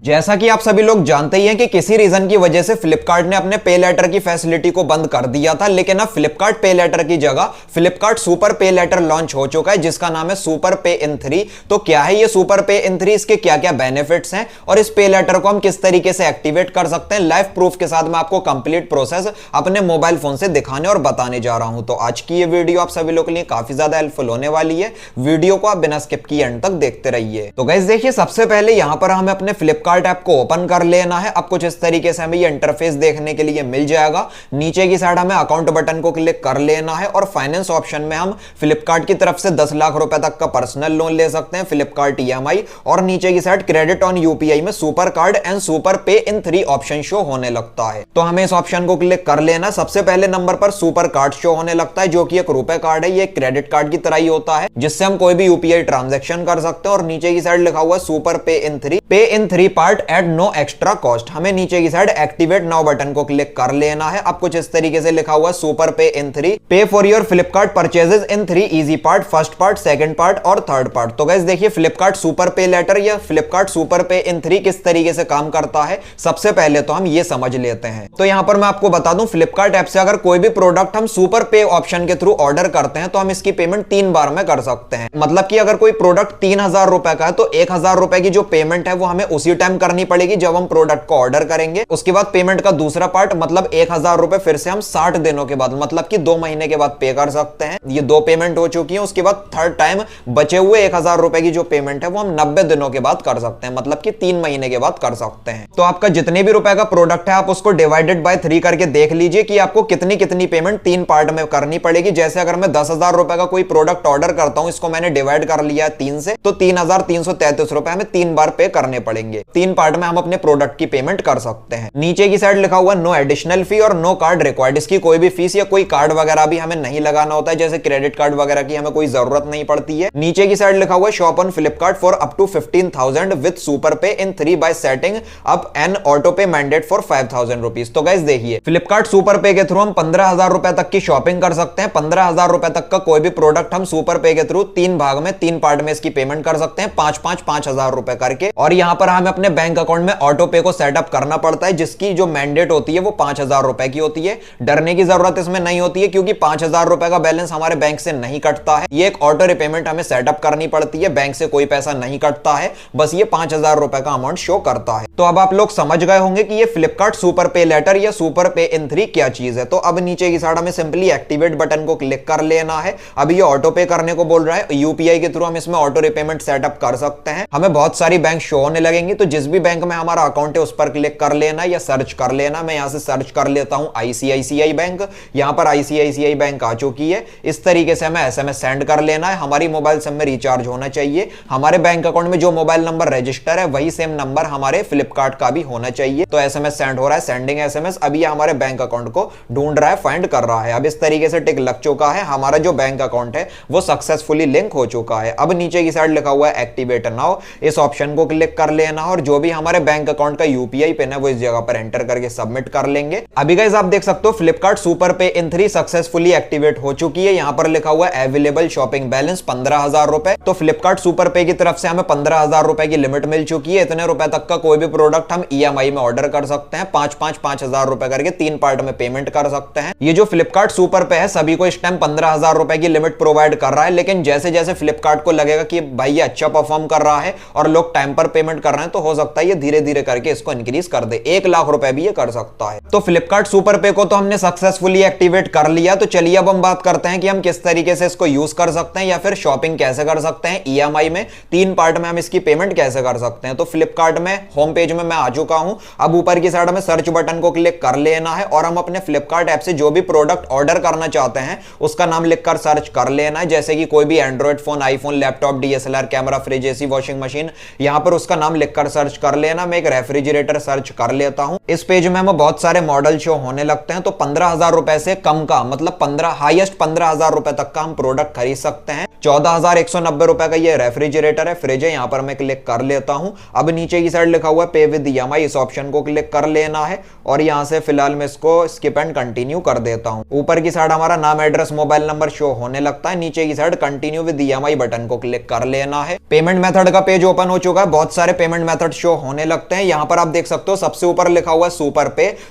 जैसा कि आप सभी लोग जानते ही हैं कि किसी रीजन की वजह से फ्लिपकार्ट ने अपने पे लेटर की फैसिलिटी को बंद कर दिया था, लेकिन अब फ्लिपकार्ट पे लेटर की जगह फ्लिपकार्ट सुपर पे लेटर लॉन्च हो चुका है जिसका नाम है सुपर पे इन 3। तो क्या है ये सुपर पे इन 3, इसके क्या क्या बेनिफिट्स हैं और इस पे लेटर को हम किस तरीके से एक्टिवेट कर सकते हैं, लाइव प्रूफ के साथ मैं आपको कंप्लीट प्रोसेस अपने मोबाइल फोन से दिखाने और बताने जा रहा हूं। तो आज की ये वीडियो आप सभी लोगों के लिए काफी ज्यादा हेल्पफुल होने वाली है। वीडियो को आप बिना स्किप किए एंड तक देखते रहिए। तो गाइस देखिए, सबसे पहले यहां पर हमें अपने फ्लिपकार्ट ऐप को ओपन कर लेना है। अब कुछ इस तरीके से हमें ये इंटरफेस देखने के लिए मिल जाएगा। नीचे की साइड हमें अकाउंट बटन को क्लिक कर लेना है और फाइनेंस ऑप्शन में हम फ्लिपकार्ट की तरफ से 10 लाख रुपए तक का पर्सनल लोन ले सकते हैं, फ्लिपकार्ट ईएमआई, और नीचे की साइड क्रेडिट ऑन यूपीआई में super card and super pay in 3 option show होने लगता है। तो हमें इस ऑप्शन को क्लिक कर लेना। सबसे पहले नंबर पर सुपर कार्ड शो होने लगता है जो कि एक रुपए कार्ड है। ये क्रेडिट कार्ड की तरह ही होता है जिससे हम कोई भी यूपीआई ट्रांजैक्शन कर सकते हैं। और नीचे की साइड लिखा हुआ है super pay in 3 part at no extra cost. हमें नीचे की साइड एक्टिवेट नाउ बटन को क्लिक कर लेना है। अब कुछ इस तरीके से लिखा हुआ सुपर पे इन 3 पे for your Flipkart purchases in 3 easy part, first part, second part और थर्ड पार्ट। तो गाइस देखिए, फ्लिपकार्ट सुपर पे लेटर या फ्लिपकार्ट सुपर पे इन 3 किस तरीके से काम करता है, सबसे पहले तो हम ये समझ लेते हैं। तो यहां पर मैं आपको बता दूं, फ्लिपकार्ट ऐप से अगर कोई भी प्रोडक्ट हम सुपर पे ऑप्शन के थ्रू ऑर्डर करते हैं तो हम इसकी पेमेंट 3 बार में कर सकते हैं। मतलब कि अगर कोई प्रोडक्ट 3000 रुपए का है तो 1000 रुपए की जो पेमेंट है वो हमें उसी टाइम करनी पड़ेगी जब हम प्रोडक्ट को ऑर्डर करेंगे। उसके बाद पेमेंट का दूसरा पार्ट मतलब 1000 रुपए फिर से हम 60 दिनों के बाद मतलब कि 2 महीने के बाद पे कर सकते हैं। ये 2 पेमेंट हो चुकी है। उसके बाद थर्ड टाइम बचे हुए 1000 रुपए की जो पेमेंट है वो हम 90 दिनों के बाद कर सकते हैं, मतलब कि 3 महीने के बाद कर सकते हैं। तो आपका जितने भी रुपए का प्रोडक्ट है आप उसको डिवाइडेड बाय 3 करके देख लीजिए कि आपको कितनी कितनी पेमेंट 3 पार्ट में करनी पड़ेगी। जैसे अगर मैं 10,000 रुपए का कोई प्रोडक्ट ऑर्डर करता हूं, इसको मैंने डिवाइड कर लिया 3 से, तो 3333 रुपए हमें 3 बार पे करने पड़ेंगे। 3 पार्ट में हम अपने प्रोडक्ट की पेमेंट कर सकते हैं। नीचे की साइड लिखा हुआ नो एडिशनल फी और नो कार्ड रिक्वायर्ड। इसकी कोई भी फीस या कोई कार्ड वगैरह भी हमें नहीं लगाना होता है, जैसे क्रेडिट कार्ड वगैरह की हमें कोई जरूरत नहीं पड़ती है। नीचे की साइड लिखा हुआ है shop on Flipkart for up to 15,000 with super pay in 3 by setting up an auto pay mandate for 5,000 rupees. तो गाइस देखिए, फ्लिपकार्ट सुपर पे के थ्रू हम 15,000 रुपए तक की शॉपिंग कर सकते हैं। 15,000 रुपए तक का कोई भी प्रोडक्ट हम सुपर पे के थ्रू 3 भाग में 3 पार्ट में इसकी पेमेंट कर सकते हैं, 5,000 रुपए करके। और यहां पर हमें अपने बैंक अकाउंट में ऑटो पे को सेटअप करना पड़ता है जिसकी जो मैंडेट होती है वो 5,000 रुपए की होती है। डरने की जरूरत इसमें नहीं होती है क्योंकि 5,000 रुपए का बैलेंस हमारे बैंक से नहीं कटता है। ये एक ऑटो रिपेमेंट हमें सेटअप करनी पड़ती है, बैंक से कोई पैसा नहीं कटता है, बस ये 5,000 रुपए का अमाउंट शो करता है। तो अब आप लोग समझ गए होंगे कि ये फ्लिपकार्ट सुपर पे लेटर या सुपर पे इन 3 क्या चीज है। तो अब नीचे की साइड हमें सिंपली एक्टिवेट बटन को क्लिक कर लेना है। अब ये ऑटो पे करने को बोल रहा है, यूपीआई के थ्रू हम इसमें ऑटो रिपेमेंट सेटअप कर सकते हैं। हमें बहुत सारी बैंक शो होने लगेंगी, तो जिस भी बैंक में हमारा अकाउंट है उस पर क्लिक कर लेना या सर्च कर लेना। मैं यहां से सर्च कर लेता हूं आईसीआईसीआई बैंक। यहां पर आईसीआईसीआई बैंक आ चुकी है। इस तरीके से हमें एसएमएस सेंड कर लेना है। हमारी मोबाइल सिम में रिचार्ज होना चाहिए। हमारे बैंक अकाउंट में जो मोबाइल नंबर रजिस्टर है वही सेम नंबर हमारे फ्लिपकार्ट का भी होना चाहिए। तो एसएमएस सेंड हो रहा है, सेंडिंग एसएमएस। अभी ये हमारे बैंक अकाउंट को ढूंढ रहा है, फाइंड कर रहा है। अब इस तरीके से टिक लग चुका है, हमारा जो बैंक अकाउंट है वो सक्सेसफुली लिंक हो चुका है। अब नीचे की साइड लिखा हुआ है एक्टिवेट नाउ, इस ऑप्शन को क्लिक कर लेना और जो भी हमारे बैंक अकाउंट का यूपीआई पिन है वो इस जगह पर एंटर करके सबमिट कर लेंगे। अभी गाइस आप देख सकते हो Flipkart super pay in 3 successfully activate हो चुकी है। यहां पर लिखा हुआ है अवेलेबल शॉपिंग बैलेंस 15,000 रुपए। तो फ्लिपकार्ट सुपर पे की तरफ से हमें 15,000 रुपए की लिमिट मिल चुकी है। इतने रुपए तक का कोई भी प्रोडक्ट हम ईएमआई में ऑर्डर कर सकते हैं, 5,000 रुपए करके 3 पार्ट में पेमेंट कर सकते हैं। ये जो फ्लिपकार्ट सुपर पे है सभी को इस टाइम 15,000 रुपए की लिमिट प्रोवाइड कर रहा है, लेकिन जैसे जैसे फ्लिपकार्ट को लगेगा कि भाई ये अच्छा परफॉर्म कर रहा है और लोग टाइम पर पेमेंट कर रहे हैं तो हो सकता है ये धीरे धीरे करके इसको इंक्रीज कर दे। 1 लाख रुपए भी ये कर सकता है। तो फ्लिपकार्ट सुपर पे को तो हमने सक्सेसफुली एक्टिवेट कर लिया। तो चलिए अब हम बात करते हैं कि हम किस तरीके से इसको यूज कर सकते हैं या फिर शॉपिंग कैसे कर सकते हैं ईएमआई में। 3 पार्ट में हम इसकी पेमेंट कैसे कर सकते हैं। तो फ्लिपकार्ट में होम पेज में मैं आ चुका हूं। अब ऊपर की साइड में सर्च बटन को क्लिक कर लेना है और हम अपने फ्लिपकार्ट ऐप से जो भी प्रोडक्ट ऑर्डर करना चाहते हैं उसका नाम लिखकर सर्च कर लेना है। जैसे कि कोई भी Android phone, iPhone, laptop, DSLR camera, fridge, AC, washing machine, यहां पर उसका नाम लिखकर सर्च कर लेना। मैं एक रेफ्रिजरेटर सर्च कर लेता हूं। इस पेज में हमें बहुत सारे मॉडल शो होने लगते हैं। तो 15,000 रुपए से कम का मतलब हाईएस्ट 15,000 रुपए तक का हम प्रोडक्ट खरीद सकते हैं। 14,190 रुपए का ये रेफ्रिजरेटर है, फ्रिज है। यहां पर मैं क्लिक कर लेता हूं। अब नीचे की साइड लिखा हुआ है पे विद ईएमआई, इस ऑप्शन को क्लिक कर लेना है और यहां से फिलहाल मैं इसको स्किप एंड कंटिन्यू कर देता हूं। ऊपर की साइड हमारा नाम, एड्रेस, मोबाइल नंबर शो होने लगता है। नीचे की side continue with EMI button को क्लिक कर लेना है। पेमेंट मेथड का पेज ओपन हो चुका है। बहुत सारे पेमेंट मेथड अलर्ट शो होने लगते हैं। यहां पर आप देख सकते हो सबसे ऊपर लिखा हुआ है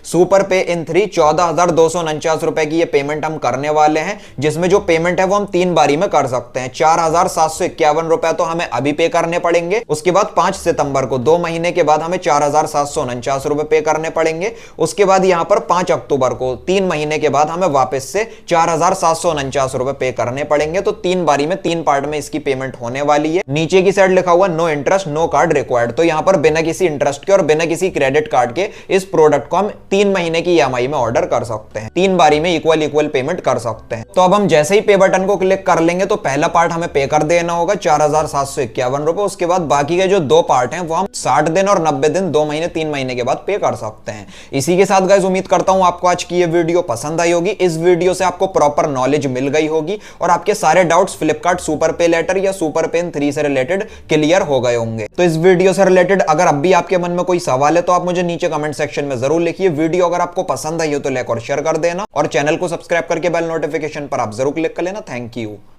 सुपर पे इन 3 14,249 रुपए की ये पेमेंट हम करने वाले हैं, जिसमें जो पेमेंट है वो हम 3 बारी में कर सकते हैं। 4,751 रुपए तो हमें अभी पे करने पड़ेंगे, उसके बाद 5 सितंबर को 2 महीने के बाद हमें 4,749 रुपए पे करने पड़ेंगे, उसके बाद यहां पर 5 अक्टूबर को 3 महीने के बाद हमें वापस से 4,749 रुपए पे करने पड़ेंगे। तो 3 बारी में 3 पार्ट में इसकी पेमेंट होने वाली है। नीचे की साइड लिखा हुआ no interest no card required, तो यहां पर बिना किसी इंटरेस्ट के और बिना किसी क्रेडिट कार्ड के इस प्रोडक्ट को हम 3 महीने की ईएमआई में ऑर्डर कर सकते हैं। 3 बारी में इक्वल पेमेंट कर सकते हैं। तो अब हम जैसे ही पे बटन को क्लिक कर लेंगे तो पहला पार्ट हमें पे कर देना होगा 4,751 रुपए, उसके बाद बाकी के जो 2 पार्ट हैं वो हम 60 दिन और 90 दिन 2 महीने 3 महीने के बाद पे कर सकते हैं। इसी के साथ गाइस उम्मीद करता हूं आपको आज की ये वीडियो पसंद आई होगी। इस वीडियो से आपको प्रॉपर नॉलेज मिल गई होगी और आपके सारे डाउट्स फ्लिपकार्ट सुपर पे लेटर या सुपर पे इन 3 से रिलेटेड क्लियर हो गए होंगे। तो इस वीडियो से रिलेटेड अगर अब भी आपके मन में कोई सवाल है तो आप मुझे नीचे कमेंट सेक्शन में जरूर लिखिए। वीडियो अगर आपको पसंद आई हो तो लाइक और शेयर कर देना और चैनल को सब्सक्राइब करके बेल नोटिफिकेशन पर आप जरूर क्लिक कर लेना। Thank you.